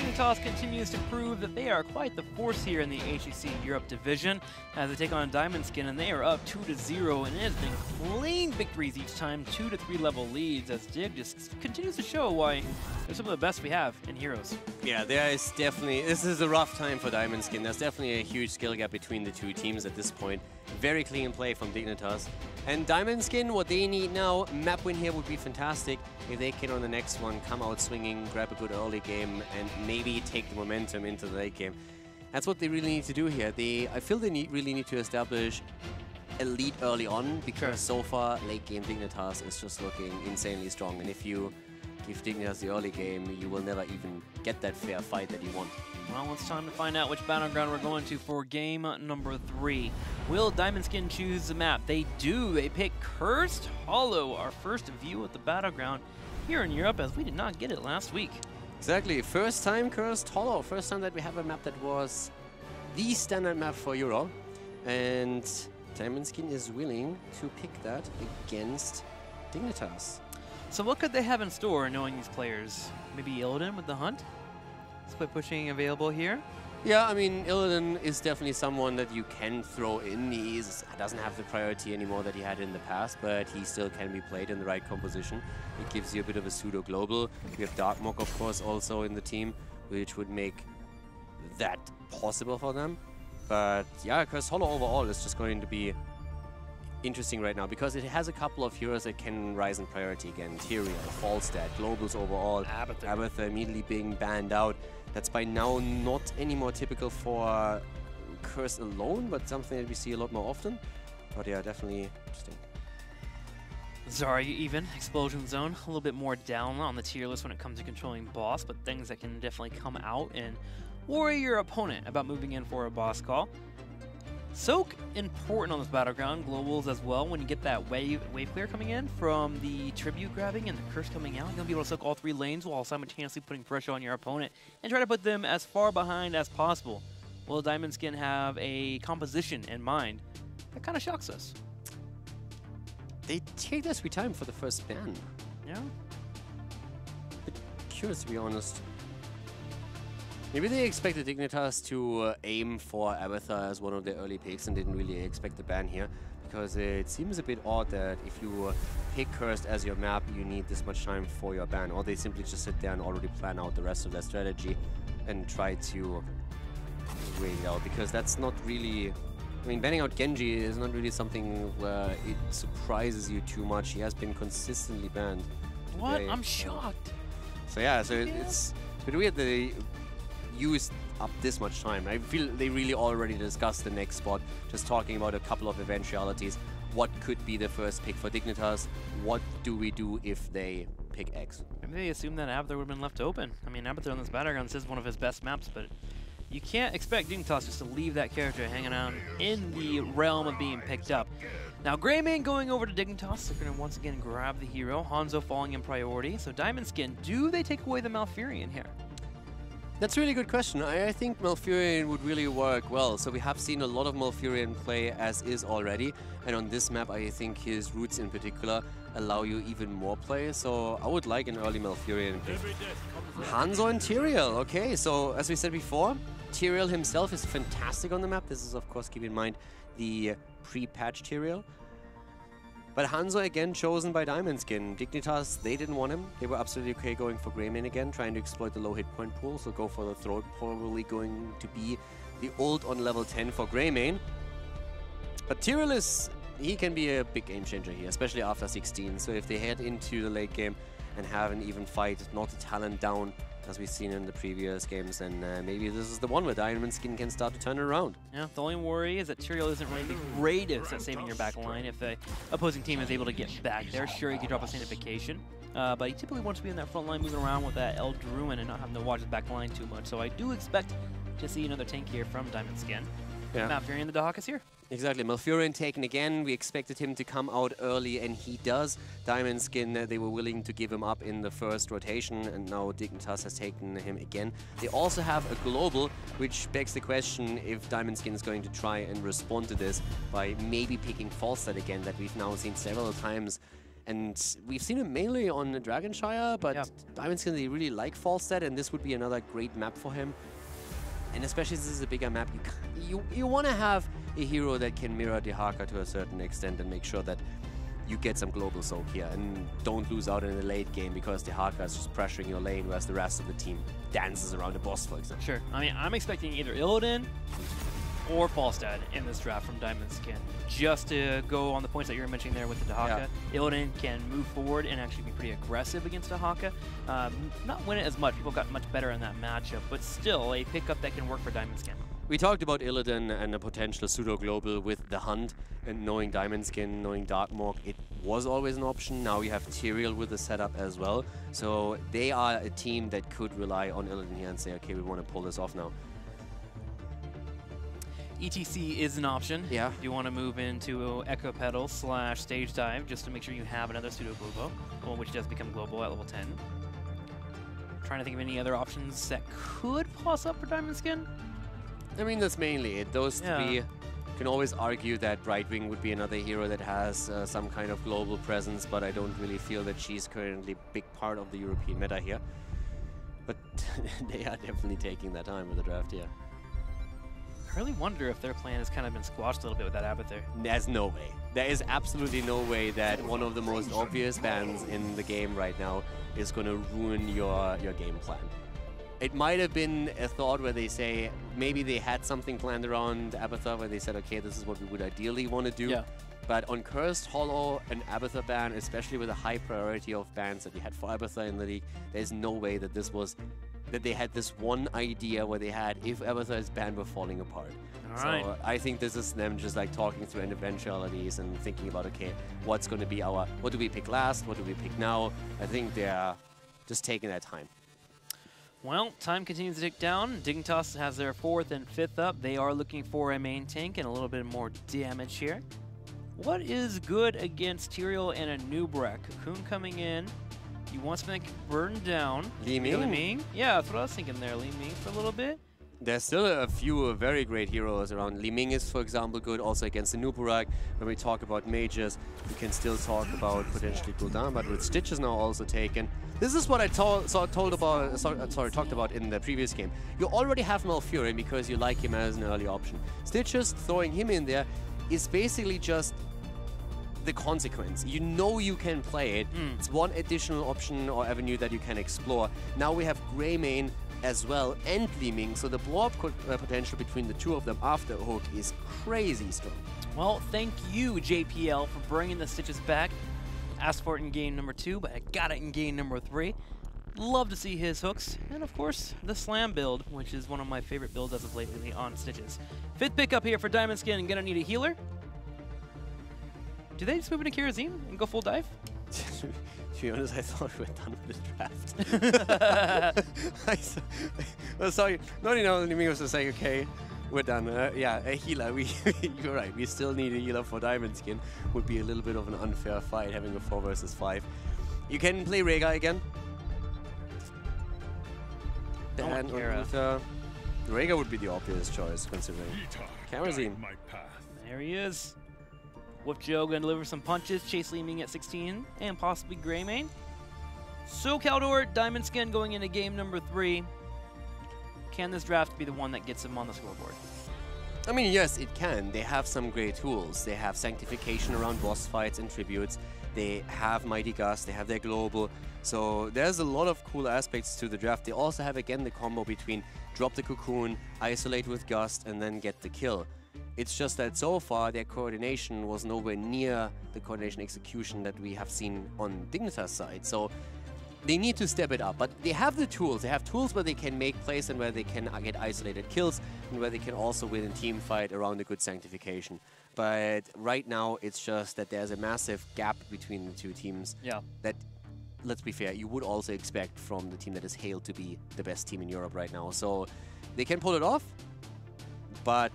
Dignitas continues to prove that they are quite the force here in the HGC Europe division as they take on Diamond Skin, and they are up 2-0, and it has been clean victories each time, 2 to 3 level leads, as Dig just continues to show why they're some of the best we have in Heroes. Yeah, this is a rough time for Diamond Skin. There's definitely a huge skill gap between the two teams at this point. Very clean play from Dignitas. And Diamond Skin, what they need now, map win here would be fantastic if they can on the next one come out swinging, grab a good early game, and maybe take the momentum into the late game. That's what they really need to do here. I feel they really need to establish a lead early on, because so far late game Dignitas is just looking insanely strong. And if you give Dignitas the early game, you will never even get that fair fight that you want. Well, it's time to find out which battleground we're going to for game number 3. Will Diamond Skin choose the map? They do. They pick Cursed Hollow, our first view of the battleground here in Europe, as we did not get it last week. Exactly. First time Cursed Hollow. First time that we have a map that was the standard map for Euro. And Diamond Skin is willing to pick that against Dignitas. So what could they have in store, knowing these players? Maybe Illidan with the Hunt? Split pushing available here? Yeah, I mean, Illidan is definitely someone that you can throw in. He doesn't have the priority anymore that he had in the past, but he still can be played in the right composition. It gives you a bit of a pseudo-global. We have Darkmok, of course, also in the team, which would make that possible for them. But yeah, Cursed Hollow overall is just going to be interesting right now, because it has a couple of heroes that can rise in priority again. Tyrael, Falstad, Globals overall, Abathur immediately being banned out. That's by now not any more typical for Curse alone, but something that we see a lot more often. But yeah, definitely interesting. Zarya even, Explosion Zone, a little bit more down on the tier list when it comes to controlling boss, but things that can definitely come out and worry your opponent about moving in for a boss call. Soak, important on this battleground, globals as well. When you get that wave clear coming in from the tribute grabbing and the curse coming out, you're going to be able to soak all 3 lanes while simultaneously putting pressure on your opponent and try to put them as far behind as possible. Will Diamond Skin have a composition in mind that kind of shocks us? They take their sweet time for the first ban. Yeah. Bit curious, to be honest. Maybe they expected Dignitas to aim for Abathur as one of their early picks and didn't really expect the ban here, because it seems a bit odd that if you pick Cursed as your map, you need this much time for your ban, or they simply just sit there and already plan out the rest of their strategy and try to wait it out, because that's not really... I mean, banning out Genji is not really something where it surprises you too much. He has been consistently banned. What? Today. I'm shocked. So yeah, so it's a bit weird that they used up this much time. I feel they really already discussed the next spot, just talking about a couple of eventualities. What could be the first pick for Dignitas? What do we do if they pick X? Maybe they assumed that Abathur would have been left open. I mean, Abathur on this battleground is one of his best maps, but you can't expect Dignitas just to leave that character hanging out in the realm of being picked up. Now, Greymane going over to Dignitas. They're going to once again grab the hero. Hanzo falling in priority. So Diamond Skin, do they take away the Malfurion here? That's a really good question. I think Malfurion would really work well. So we have seen a lot of Malfurion play as is already. And on this map, I think his roots in particular allow you even more play. So I would like an early Malfurion pick. Hanzo and Tyrael. Okay, so as we said before, Tyrael himself is fantastic on the map. This is, of course, keep in mind the pre-patch Tyrael. But Hanzo again chosen by Diamond Skin. Dignitas, they didn't want him. They were absolutely okay going for Greymane again, trying to exploit the low hit point pool. So go for the throat, probably going to be the ult on level 10 for Greymane. But Tyrael is, he can be a big game changer here, especially after 16. So if they head into the late game and have an even fight, not a talent down, as we've seen in the previous games, and maybe this is the one where Diamond Skin can start to turn it around. Yeah, the only worry is that Tyrael isn't really the greatest at saving your back line. If the opposing team is able to get back there, sure, he can drop a signification, but he typically wants to be in that front line moving around with that El Druin and not having to watch his back line too much. So I do expect to see another tank here from Diamond Skin. Yeah. Malfurion the Dahak is here. Exactly, Malfurion taken again. We expected him to come out early, and he does. Diamond Skin, they were willing to give him up in the first rotation, and now Dignitas has taken him again. They also have a global, which begs the question if Diamond Skin is going to try and respond to this by maybe picking Falstad again, that we've now seen several times And we've seen it mainly on the Dragonshire, but Yeah. Diamond Skin, they really like Falstad, and this would be another great map for him. And especially since this is a bigger map, you want to have a hero that can mirror Dehaka to a certain extent and make sure that you get some global soak here and don't lose out in the late game because Dehaka is just pressuring your lane, whereas the rest of the team dances around the boss, for example. Sure. I mean, I'm expecting either Illidan or Falstad in this draft from Diamond Skin. Just to go on the points that you were mentioning there with the Dehaka, Illidan can move forward and actually be pretty aggressive against Dehaka. Not win it as much. People got much better in that matchup, but still a pickup that can work for Diamond Skin. We talked about Illidan and a potential pseudo-global with the Hunt, and knowing Diamond Skin, knowing Darkmork, it was always an option. Now you have Tyrael with the setup as well. So they are a team that could rely on Illidan here and say, okay, we want to pull this off now. ETC is an option. Yeah. If you want to move into Echo Pedal / Stage Dive, just to make sure you have another pseudo global, which does become global at level 10. Trying to think of any other options that could toss up for Diamond Skin. I mean, that's mainly it. Those three. You can always argue that Brightwing would be another hero that has some kind of global presence, but I don't really feel that she's currently a big part of the European meta here. But they are definitely taking their time with the draft here. I really wonder if their plan has kind of been squashed a little bit with that Abathur. There's no way. There is absolutely no way that one of the most obvious bans in the game right now is going to ruin your game plan. It might have been a thought where they say, maybe they had something planned around Abathur where they said, okay, this is what we would ideally want to do. Yeah. But on Cursed Hollow, an Abathur ban, especially with a high priority of bans that we had for Abathur in the league, there's no way that this was, that they had this one idea where they had, if Abathur is banned, we're falling apart. So I think this is them just like talking through eventualities and thinking about, okay, what's going to be our, what do we pick last, what do we pick now? I think they're just taking their time. Well, time continues to tick down. Dignitas has their 4th and 5th up. They are looking for a main tank and a little bit more damage here. What is good against Tyrael and a Noobrek? Cocoon coming in. He wants to make burn down. Li Ming? Yeah, that's what I was thinking there. Li Ming for a little bit. There's still a few very great heroes around. Li Ming is, for example, good also against the Noobrek. When we talk about mages, we can still talk about potentially Gul'dan, but with Stitch is now also taken. This is what I talked about in the previous game. You already have Malfurion because you like him as an early option. Stitches, throwing him in there, is basically just the consequence. You know you can play it. It's one additional option or avenue that you can explore. Now we have Greymane as well and Li Ming, so the blow-up potential between the two of them after a hook is crazy strong. Well, thank you, JPL, for bringing the Stitches back. Asked for it in game number 2, but I got it in game number 3. Love to see his hooks, and of course, the Slam build, which is one of my favorite builds as of lately on Stitches. 5th pick up here for Diamond Skin, and gonna need a healer. Do they just move into Kirazim and go full dive? To be honest, I thought we were done with the draft. Well, sorry, not enough. Li Ming was just like, okay, we're done. Yeah, a healer. You're right. We still need a healer for Diamond Skin. Would be a little bit of an unfair fight having a 4 versus 5. You can play Rhaegar again. And Rhaegar would be the obvious choice considering Kirazim. There he is. Wolf Joe gonna deliver some punches, chase Li Ming at 16, and possibly Greymane. So Caldor, Diamond Skin going into game number 3. Can this draft be the one that gets him on the scoreboard? I mean, yes, it can. They have some great tools. They have Sanctification around boss fights and tributes. They have Mighty Gust. They have their global. So there's a lot of cool aspects to the draft. They also have, again, the combo between drop the Cocoon, isolate with Gust, and then get the kill. It's just that so far their coordination was nowhere near the coordination execution that we have seen on Dignitas' side. So they need to step it up, but they have the tools. They have tools where they can make plays and where they can get isolated kills and where they can also win a team fight around a good Sanctification. But right now it's just that there's a massive gap between the two teams. Yeah. That, let's be fair, you would also expect from the team that is hailed to be the best team in Europe right now. So they can pull it off, but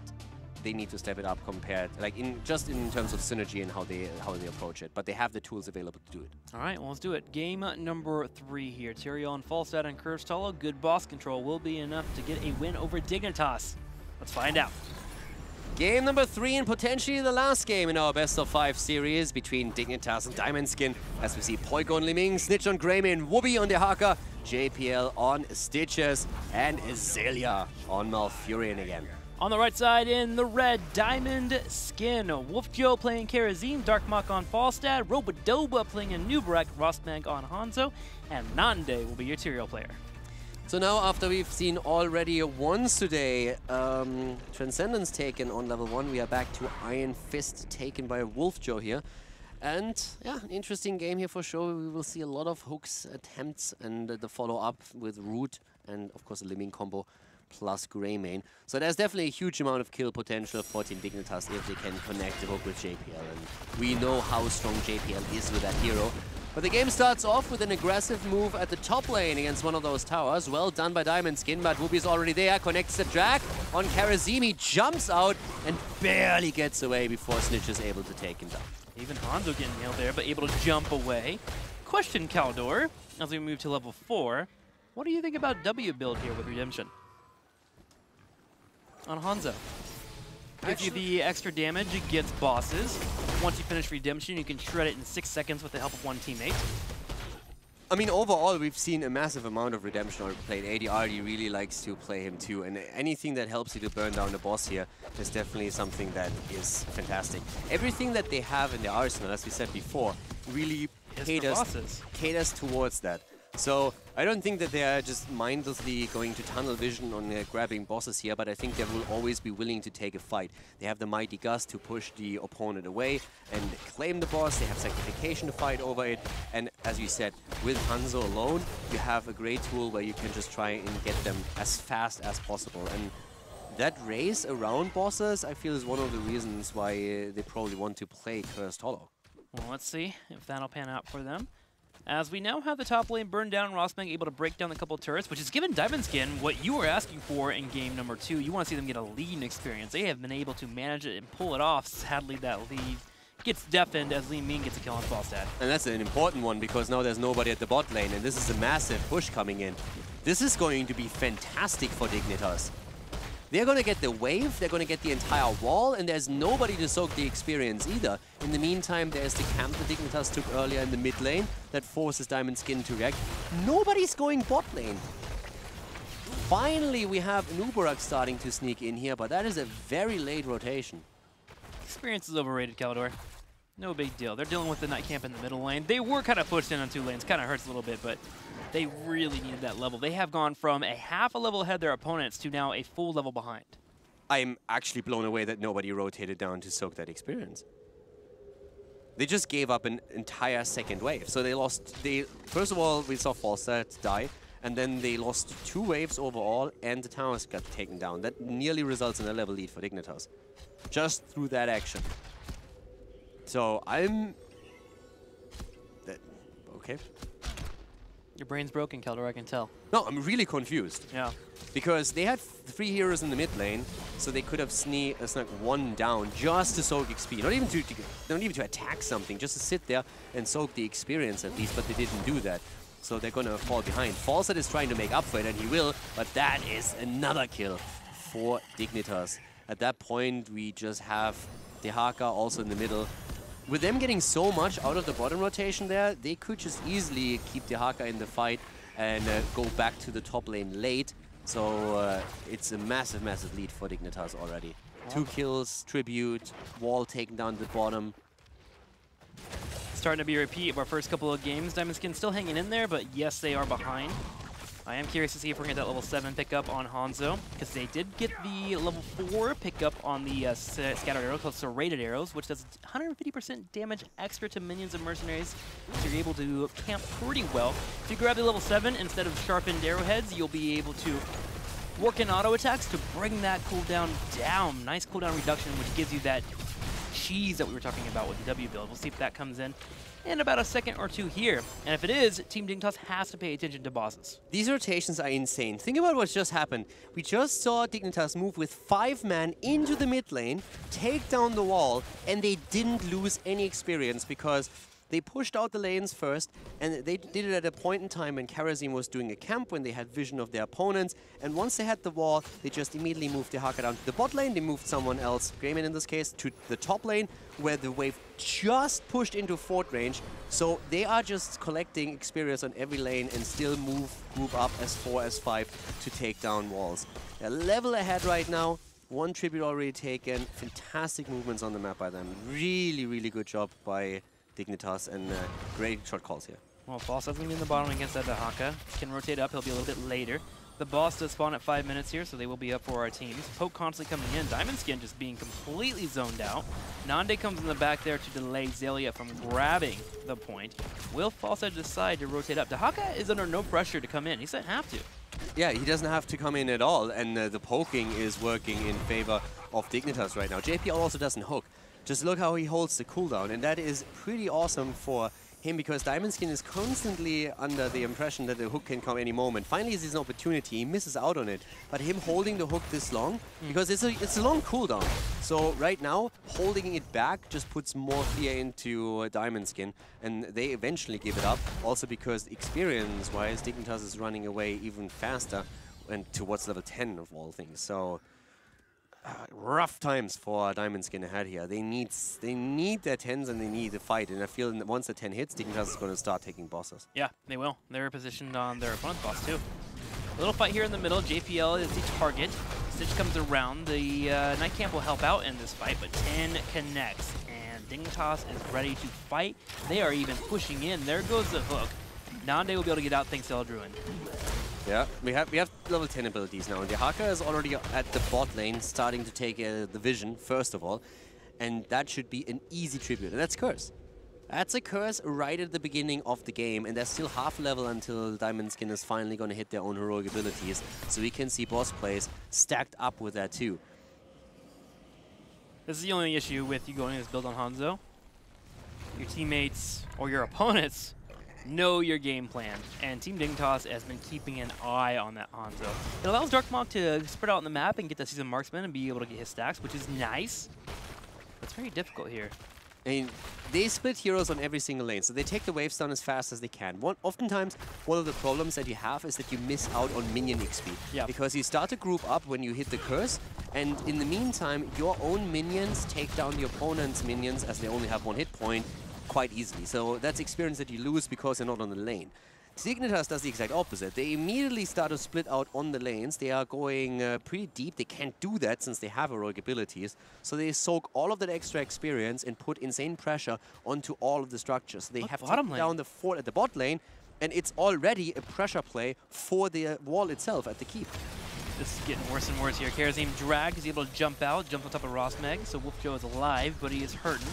they need to step it up compared, like just in terms of synergy and how they approach it. But they have the tools available to do it. All right, well, let's do it. Game number 3 here. Tyrael and Falstad and Cursed Hollow. Good boss control will be enough to get a win over Dignitas. Let's find out. Game number 3 and potentially the last game in our best of 5 series between Dignitas and Diamond Skin, as we see Poik on Liming, Snitch on Greymane, Wooby on Dehaka, JPL on Stitches, and Azalea on Malfurion again. On the right side in the red, Diamond Skin, Wolfjo playing Karazim, Darkmok on Falstad, Robodoba playing a Nubarak, Rostmag on Hanzo, and Nande will be your Tyrael player. So now, after we've seen already once today Transcendence taken on level 1, we are back to Iron Fist taken by Wolfjo here. And yeah, an interesting game here for sure. We will see a lot of hooks attempts and the follow-up with Root and of course the Liming combo plus Greymane. So there's definitely a huge amount of kill potential for Team Dignitas if they can connect the hook with JPL. And we know how strong JPL is with that hero. But the game starts off with an aggressive move at the top lane against one of those towers. Well done by Diamond Skin, but Wooby's already there, connects the drag on Karazim, jumps out and barely gets away before Snitch is able to take him down. Even Hanzo getting nailed there, but able to jump away. Question, Kaldor, as we move to level 4, what do you think about W build here with Redemption? On Hanzo. Gives you the extra damage against bosses. Once you finish Redemption, you can shred it in 6 seconds with the help of one teammate. I mean, overall, we've seen a massive amount of Redemption already played. ADRD really likes to play him too, and anything that helps you to burn down the boss here is definitely something that is fantastic. Everything that they have in their arsenal, as we said before, really caters towards that. So I don't think that they are just mindlessly going to tunnel vision on grabbing bosses here, but I think they will always be willing to take a fight. They have the Mighty Gust to push the opponent away and claim the boss. They have Sacrification to fight over it. And as you said, with Hanzo alone, you have a great tool where you can just try and get them as fast as possible. And that race around bosses, I feel, is one of the reasons why they probably want to play Cursed Hollow. Well, let's see if that'll pan out for them. As we now have the top lane burned down, Rostmag able to break down a couple of turrets, which has given Diamond Skin what you were asking for in game number 2. You want to see them get a lead experience. They have been able to manage it and pull it off. Sadly, that lead gets deafened as Liming gets a kill on Falstad. And that's an important one because now there's nobody at the bot lane, and this is a massive push coming in. This is going to be fantastic for Dignitas. They're going to get the wave, they're going to get the entire wall, and there's nobody to soak the experience either. In the meantime, there's the camp that Dignitas took earlier in the mid lane that forces Diamond Skin to react. Nobody's going bot lane. Finally, we have Nubarak starting to sneak in here, but that is a very late rotation. Experience is overrated, Kaldor. No big deal. They're dealing with the night camp in the middle lane. They were kind of pushed in on 2 lanes. Kind of hurts a little bit, but they really needed that level. They have gone from a half a level ahead of their opponents to now a full level behind. I'm actually blown away that nobody rotated down to soak that experience. They just gave up an entire second wave. So they lost, first of all, we saw Falstad die, and then they lost 2 waves overall, and the towers got taken down. That nearly results in a level lead for Dignitas, just through that action. So I'm... okay. Your brain's broken, Kaldor, I can tell. No, I'm really confused. Yeah. Because they had 3 heroes in the mid lane, so they could have snuck 1 down just to soak XP. Not even to attack something, just to sit there and soak the experience at least, but they didn't do that. So they're gonna fall behind. Falstad is trying to make up for it, and he will, but that is another kill for Dignitas. At that point, we just have Dehaka also in the middle. With them getting so much out of the bottom rotation there, they could just easily keep Dehaka in the fight and go back to the top lane late. So it's a massive, massive lead for Dignitas already. 2 kills, Tribute, wall taken down to the bottom. Starting to be a repeat of our first couple of games. Diamond Skin still hanging in there, but yes, they are behind. I am curious to see if we're going to get that level 7 pickup on Hanzo, because they did get the level 4 pickup on the scattered arrow called Serrated Arrows, which does 150% damage extra to minions and mercenaries. So you're able to camp pretty well. If you grab the level 7 instead of sharpened arrowheads, you'll be able to work in auto attacks to bring that cooldown down. Nice cooldown reduction, which gives you that cheese that we were talking about with the W build. We'll see if that comes in about a second or 2 here. And if it is, Team Dignitas has to pay attention to bosses. These rotations are insane. Think about what just happened. We just saw Dignitas move with 5 man into the mid lane, take down the wall, and they didn't lose any experience because They pushed out the lanes first, and they did it at a point in time when Karazim was doing a camp, when they had vision of their opponents, and once they had the wall, they just immediately moved their Haka down to the bot lane. They moved someone else, Greyman in this case, to the top lane, where the wave just pushed into fort range. So they are just collecting experience on every lane and still group up as 4, as 5 to take down walls. They're level ahead right now. 1 tribute already taken. Fantastic movements on the map by them. Really, really good job by Dignitas, and great shot calls here. Well, Boss doesn't be in the bottom against that Haka. Can rotate up, he'll be a little bit later. The boss does spawn at 5 minutes here, so they will be up for our teams. Poke constantly coming in. Diamond Skin just being completely zoned out. Nande comes in the back there to delay Xayah from grabbing the point. Will Falstad decide to rotate up? Dahaka is under no pressure to come in. He doesn't have to. Yeah, he doesn't have to come in at all, and the poking is working in favor of Dignitas right now. JPL also doesn't hook. Just look how he holds the cooldown, and that is pretty awesome for him, because Diamond Skin is constantly under the impression that the hook can come any moment. Finally, this is an opportunity. He misses out on it. But him holding the hook this long, because it's a long cooldown. So right now, holding it back just puts more fear into Diamond Skin, and they eventually give it up. Also because experience-wise, Dignitas is running away even faster and towards level 10 of all things. So rough times for Diamond Skin ahead here. They need their 10s and they need the fight. And I feel that once the 10 hits, Dignitas is going to start taking bosses. Yeah, they will. They're positioned on their opponent's boss too. A little fight here in the middle. JPL is the target. Stitch comes around. The Night Camp will help out in this fight, but 10 connects. And Dignitas is ready to fight. They are even pushing in. There goes the hook. Nande will be able to get out thanks to Eldruin. Yeah, we have level 10 abilities now, and the Haka is already at the bot lane, starting to take the vision, first of all, and that should be an easy tribute, and that's Curse. That's a Curse right at the beginning of the game, and there's still half level until Diamond Skin is finally going to hit their own heroic abilities, so we can see boss plays stacked up with that too. This is the only issue with you going this build on Hanzo. Your teammates, or your opponents, know your game plan, and Team Dignitas has been keeping an eye on that Hanzo. It allows Darkmog to spread out on the map and get that seasoned marksman and be able to get his stacks, which is nice. It's very difficult here. I mean, they split heroes on every single lane, so they take the waves down as fast as they can. Oftentimes, one of the problems that you have is that you miss out on minion XP. Yeah. Because you start to group up when you hit the Curse, and in the meantime, your own minions take down the opponent's minions, as they only have 1 hit point, quite easily. So that's experience that you lose because you're not on the lane. Dignitas does the exact opposite. They immediately start to split out on the lanes. They are going pretty deep. They can't do that since they have heroic abilities. So they soak all of that extra experience and put insane pressure onto all of the structures. They have taken down the fort at the bot lane, and it's already a pressure play for the wall itself at the keep. This is getting worse and worse here. Karazim dragged, is able to jump out, jump on top of Rosmeg, so Wolfjo is alive, but he is hurting,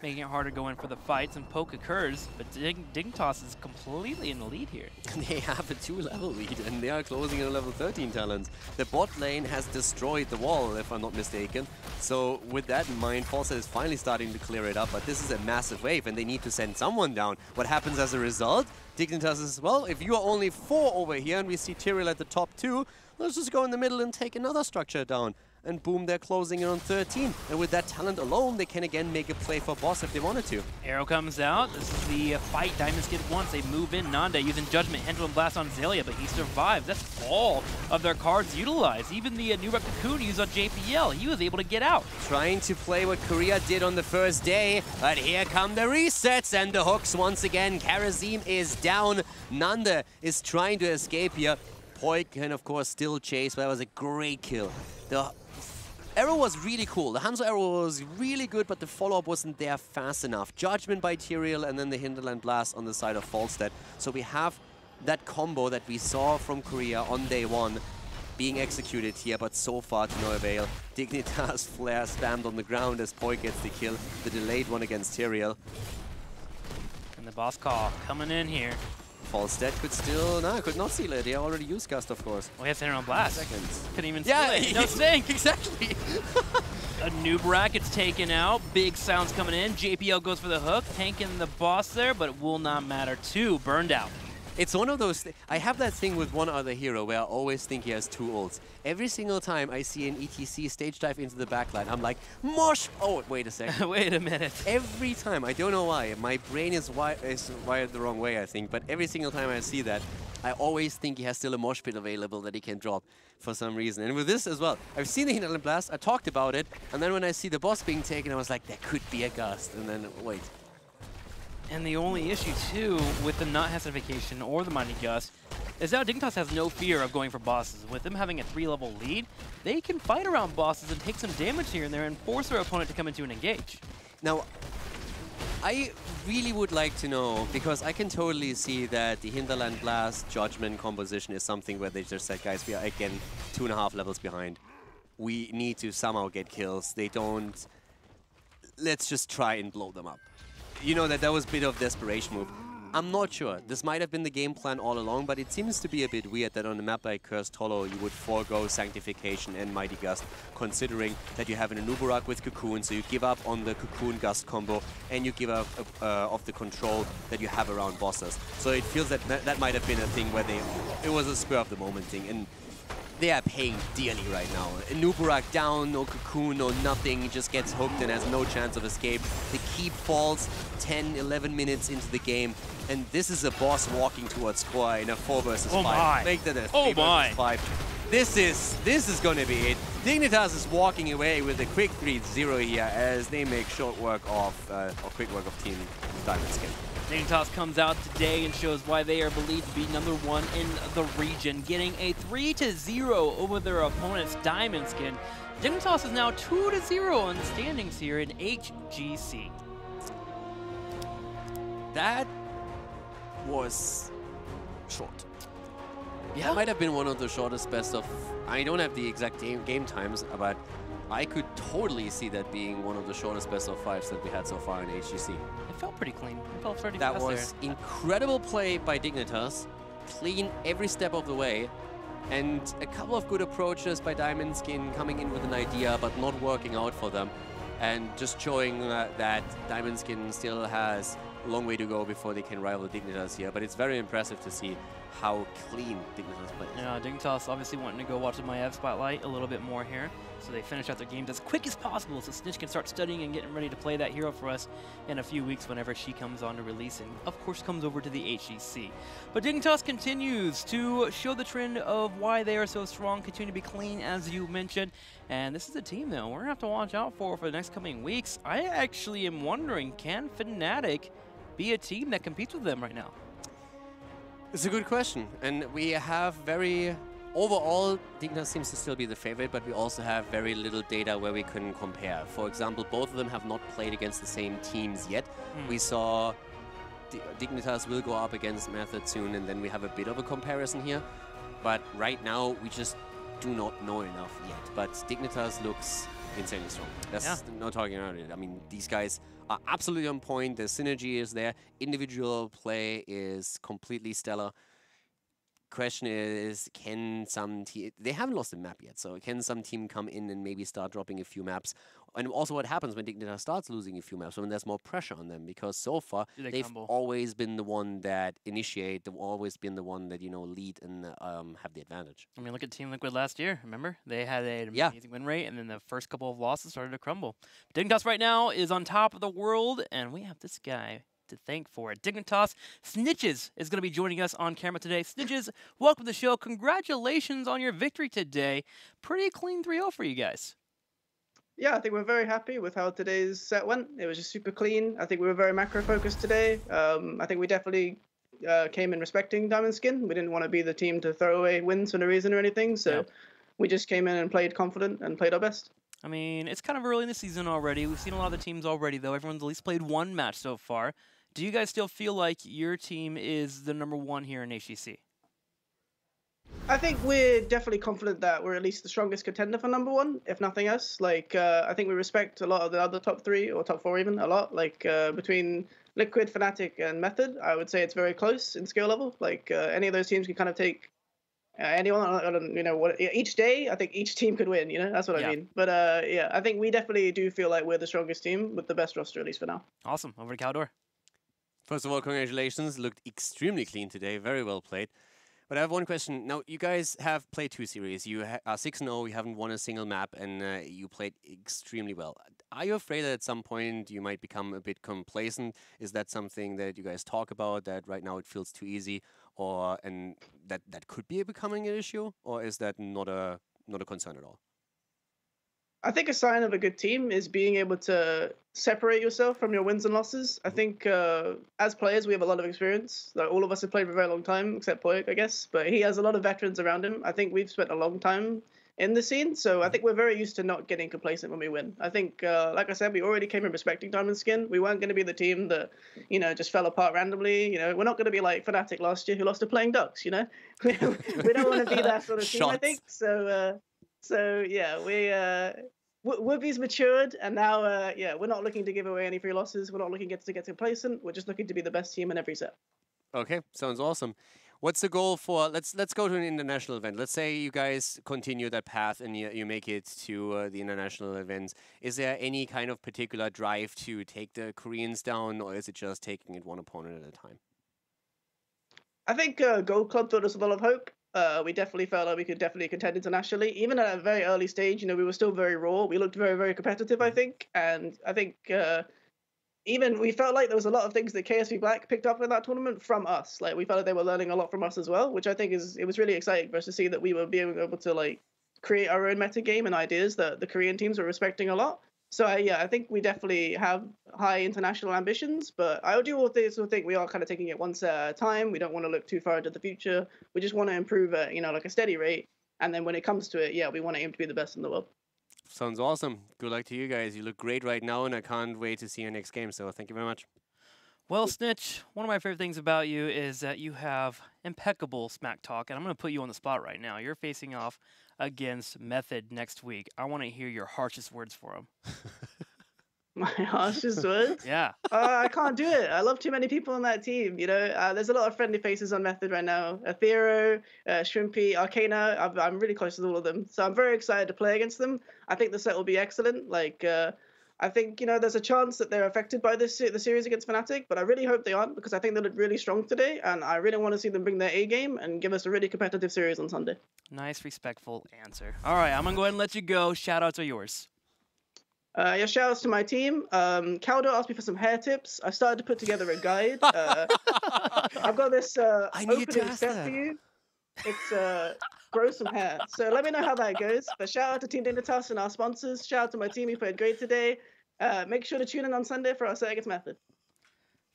making it harder to go in for the fights, and poke occurs, but Dignitas is completely in the lead here. They have a 2-level lead, and they are closing in a level 13 talents. The bot lane has destroyed the wall, if I'm not mistaken. So with that in mind, Falstad is finally starting to clear it up, but this is a massive wave, and they need to send someone down. What happens as a result? Dignitas is, well, if you are only 4 over here, and we see Tyrael at the top 2, let's just go in the middle and take another structure down. And boom, they're closing in on 13. And with that talent alone, they can again make a play for boss if they wanted to. Arrow comes out. This is the fight Diamond Skin wants. They move in. Nande using Judgment, Pendulum Blast on Xayah, but he survives. That's all of their cards utilized. Even the new Cocoon used on JPL, he was able to get out. Trying to play what Korea did on the first day, but here come the resets and the hooks once again. Karazim is down. Nande is trying to escape here. Poi can, of course, still chase, but that was a great kill. The arrow was really cool. The Hanzo arrow was really good, but the follow-up wasn't there fast enough. Judgment by Tyrael and then the Hinterland Blast on the side of Falstad. So we have that combo that we saw from Korea on day 1 being executed here, but so far to no avail. Dignitas Flare spammed on the ground as Poi gets the kill. The delayed one against Tyrael. And the boss call coming in here. Falstad could still, no, could not seal it. He already used Gust, of course. Well, he has Hinterland Blast. Seconds. Couldn't even seal it. No stink. Exactly. A new bracket's taken out. Big sounds coming in. JPL goes for the hook, tanking the boss there, but it will not matter. 2 burned out. It's one of those. I have that thing with one other hero where I always think he has 2 ults. Every single time I see an ETC stage dive into the backline, I'm like, mosh! Oh, wait a second. Wait a minute. Every time, I don't know why. My brain is wired the wrong way, I think. But every single time I see that, I always think he has still a mosh pit available that he can drop for some reason. And with this as well, I've seen the Hinterland Blast, I talked about it, and then when I see the boss being taken, I was like, there could be a gust. And then, wait. And the only issue, too, with the not hesitation or the Mighty Gust is now Dignitas has no fear of going for bosses. With them having a 3-level lead, they can fight around bosses and take some damage here and there and force their opponent to come into an engage. Now, I really would like to know, because I can totally see that the Hinterland Blast Judgment composition is something where they just said, guys, we are again 2.5 levels behind. We need to somehow get kills. They don't... Let's just try and blow them up. You know, that was a bit of a desperation move. I'm not sure. This might have been the game plan all along, but it seems to be a bit weird that on a map like Cursed Hollow, you would forego Sanctification and Mighty Gust, considering that you have an Anubarak with Cocoon, so you give up on the Cocoon Gust combo, and you give up of the control that you have around bosses. So it feels that that might have been a thing where it was a spur of the moment thing, and they are paying dearly right now. Anubarak down, no Cocoon, no nothing, just gets hooked and has no chance of escape. The keep falls 10, 11 minutes into the game, and this is a boss walking towards score in a 4 versus 5. My. Make that a 3 versus 5. This is gonna be it. Dignitas is walking away with a quick 3-0 here as they make short work of, or quick work of Team Diamond Skin. Dignitas comes out today and shows why they are believed to be #1 in the region, getting a 3-0 over their opponent's Diamond Skin. Dignitas is now 2-0 in the standings here in HGC. That was short. Yeah. That might have been one of the shortest best of... I don't have the exact game times, but I could totally see that being one of the shortest best of 5s that we had so far in HGC. It felt pretty clean. It felt pretty That fast was there. incredible play by Dignitas, clean every step of the way, and a couple of good approaches by Diamond Skin coming in with an idea but not working out for them, and just showing that Diamond Skin still has a long way to go before they can rival Dignitas here, but it's very impressive to see how clean Dignitas plays. Yeah, Dignitas obviously wanting to go watch the Maiev spotlight a little bit more here, so they finish out their games as quick as possible so Snitch can start studying and getting ready to play that hero for us in a few weeks whenever she comes on to release and of course comes over to the HGC. But Dignitas continues to show the trend of why they are so strong, continue to be clean as you mentioned, and this is a team though we're going to have to watch out for the next coming weeks. I actually am wondering, can Fnatic be a team that competes with them right now? It's a good question, and we have very... Overall, Dignitas seems to still be the favorite, but we also have very little data where we can compare. For example, both of them have not played against the same teams yet. We saw Dignitas will go up against Method soon, and then we have a bit of a comparison here. But right now, we just do not know enough yet. But Dignitas looks insanely strong. That's no talking about it. I mean, these guys are absolutely on point. The synergy is there. Individual play is completely stellar. Question is, can some team... They haven't lost a map yet, so can some team come in and maybe start dropping a few maps? And also what happens when Dignitas starts losing a few maps, when there's more pressure on them, because so far they've always been the one that initiate, they've always been the one that, you know, lead and have the advantage. I mean, look at Team Liquid last year, remember? They had an amazing win rate, and then the first couple of losses started to crumble. Dignitas right now is on top of the world, and we have this guy to thank for it. Dignitas Snitches is going to be joining us on camera today. Snitches, welcome to the show. Congratulations on your victory today. Pretty clean 3-0 for you guys. Yeah, I think we're very happy with how today's set went. It was just super clean. I think we were very macro focused today. I think we definitely came in respecting Diamond Skin. We didn't want to be the team to throw away wins for no reason or anything. So we just came in and played confident and played our best. I mean, it's kind of early in the season already. We've seen a lot of the teams already, though. Everyone's at least played one match so far. Do you guys still feel like your team is the #1 here in HGC? I think we're definitely confident that we're at least the strongest contender for #1, if nothing else. Like, I think we respect a lot of the other top 3 or top 4 even a lot. Like, between Liquid, Fnatic, and Method, I would say it's very close in skill level. Like, any of those teams can kind of take anyone. I don't, you know, what each day. I think each team could win. You know, that's what I mean. But yeah, I think we definitely do feel like we're the strongest team with the best roster, at least for now. Awesome. Over to Caldor. First of all, congratulations. Looked extremely clean today. Very well played. But I have one question. Now, you guys have played 2 series. You are 6-0, you haven't won a single map, and you played extremely well. Are you afraid that at some point you might become a bit complacent? Is that something that you guys talk about, that right now it feels too easy, and that could be becoming an issue? Or is that not a concern at all? I think a sign of a good team is being able to separate yourself from your wins and losses. I think as players, we have a lot of experience. Like, all of us have played for a very long time, except Poik, I guess. But he has a lot of veterans around him. I think we've spent a long time in the scene. So I think we're very used to not getting complacent when we win. I think, like I said, we already came in respecting Diamond Skin. We weren't going to be the team that, just fell apart randomly. We're not going to be like Fnatic last year who lost to playing ducks, We don't want to be that sort of team, I think. So yeah, Whoopi's matured, and now we're not looking to give away any free losses. We're not looking to get complacent. We're just looking to be the best team in every set. Okay, sounds awesome. What's the goal for? Let's go to an international event. Let's say you guys continue that path and you make it to the international events. Is there any kind of particular drive to take the Koreans down, or is it just taking it one opponent at a time? I think Gold Club filled us with a lot of hope. We definitely felt like we could definitely contend internationally. Even at a very early stage, we were still very raw. We looked very, very competitive, I think. And I think even we felt like there was a lot of things that KSV Black picked up in that tournament from us. Like, we felt like they were learning a lot from us as well, which I think it was really exciting for us to see that we were being able to create our own meta game and ideas that the Korean teams were respecting a lot. So I think we definitely have high international ambitions, but I do also think we are kind of taking it one set at a time. We don't want to look too far into the future. We just want to improve at a steady rate, and then when it comes to it, we want to aim to be the best in the world. Sounds awesome. Good luck to you guys. You look great right now, and I can't wait to see your next game. So thank you very much. Well, Snitch, one of my favorite things about you is that you have impeccable smack talk, and I'm going to put you on the spot right now. You're facing off against Method next week. I want to hear your harshest words for him. My harshest words? Yeah. I can't do it. I love too many people on that team. There's a lot of friendly faces on Method right now. Athero, Shrimpy, Arcana. I'm really close with all of them. So I'm very excited to play against them. I think the set will be excellent. I think, there's a chance that they're affected by the series against Fnatic, but I really hope they aren't, because I think they look really strong today, and I really want to see them bring their A game and give us a really competitive series on Sunday. Nice, respectful answer. All right, I'm going to go ahead and let you go. Shout-outs are yours. Shout-outs to my team. Caldo asked me for some hair tips. I started to put together a guide. I've got this opening step for you. It's grow some hair. So let me know how that goes. But shout out to Team Dignitas and our sponsors. Shout out to my team who played great today. Make sure to tune in on Sunday for our set against Method.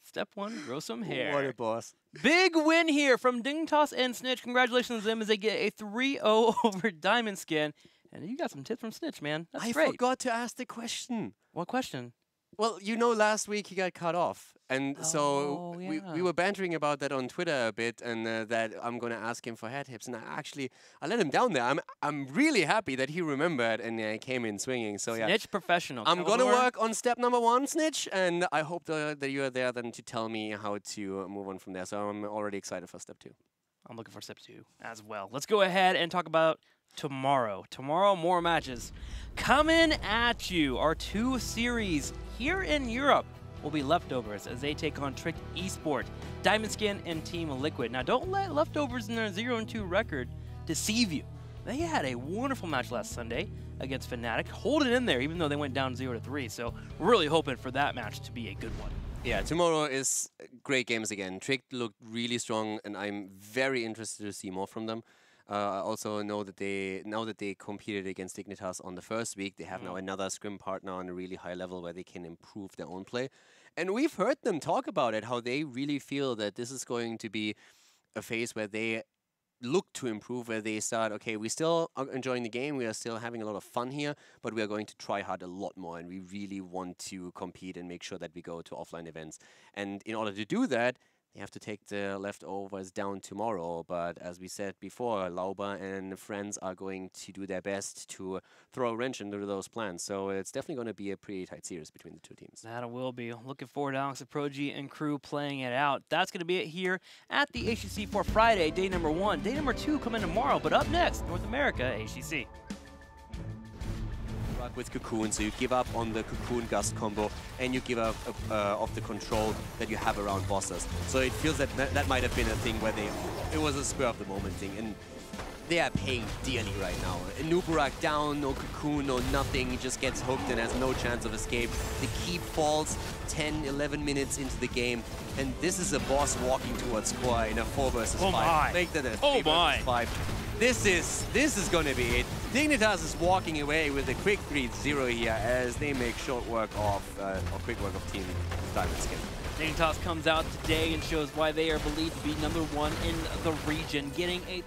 Step 1, grow some hair. What a boss. Big win here from Dignitas and Snitch. Congratulations to them as they get a 3-0 over Diamond Skin. And you got some tips from Snitch, man. That's great. I forgot to ask the question. What question? Well, last week he got cut off. And so we were bantering about that on Twitter a bit, and that I'm going to ask him for hair tips. And I let him down there. I'm really happy that he remembered and came in swinging. So yeah, Snitch professional. I'm going to work on step number 1, Snitch, and I hope that you are there then to tell me how to move on from there. So I'm already excited for step 2. I'm looking for step 2 as well. Let's go ahead and talk about tomorrow. Tomorrow, more matches coming at you. Our 2 series here in Europe will be Leftovers as they take on Tricked Esport, Diamond Skin, and Team Liquid. Now, don't let Leftovers in their 0-2 record deceive you. They had a wonderful match last Sunday against Fnatic, holding in there even though they went down 0-3. So we're really hoping for that match to be a good one. Yeah, tomorrow is great games again. Tricked looked really strong, and I'm very interested to see more from them. I also know that now that they competed against Dignitas on the first week, they have now another scrim partner on a really high level where they can improve their own play. And we've heard them talk about it, how they really feel that this is going to be a phase where they look to improve, where they start, okay, we still are enjoying the game, we are still having a lot of fun here, but we are going to try hard a lot more, and we really want to compete and make sure that we go to offline events. And in order to do that, they have to take the Leftovers down tomorrow, but as we said before, Lauber and friends are going to do their best to throw a wrench into those plans. So it's definitely going to be a pretty tight series between the 2 teams. That it will be. Looking forward to Alex Aproji and crew playing it out. That's going to be it here at the HGC for Friday, day number 1. Day number 2 coming tomorrow, but up next, North America HGC. stuck with Cocoon, so you give up on the Cocoon Gust combo, and you give up of the control that you have around bosses. So it feels that that might have been a thing where it was a spur of the moment thing, and they are paying dearly right now. Nuburak down, no Cocoon, no nothing. He just gets hooked and has no chance of escape. The keep falls 10, 11 minutes into the game, and this is a boss walking towards Koi in a 4 versus 5. My. Make that a 3 Oh versus 5. This is gonna be it. Dignitas is walking away with a quick 3-0 here as they make short work of, or quick work of Team Diamond Skin. Dignitas comes out today and shows why they are believed to be #1 in the region, getting a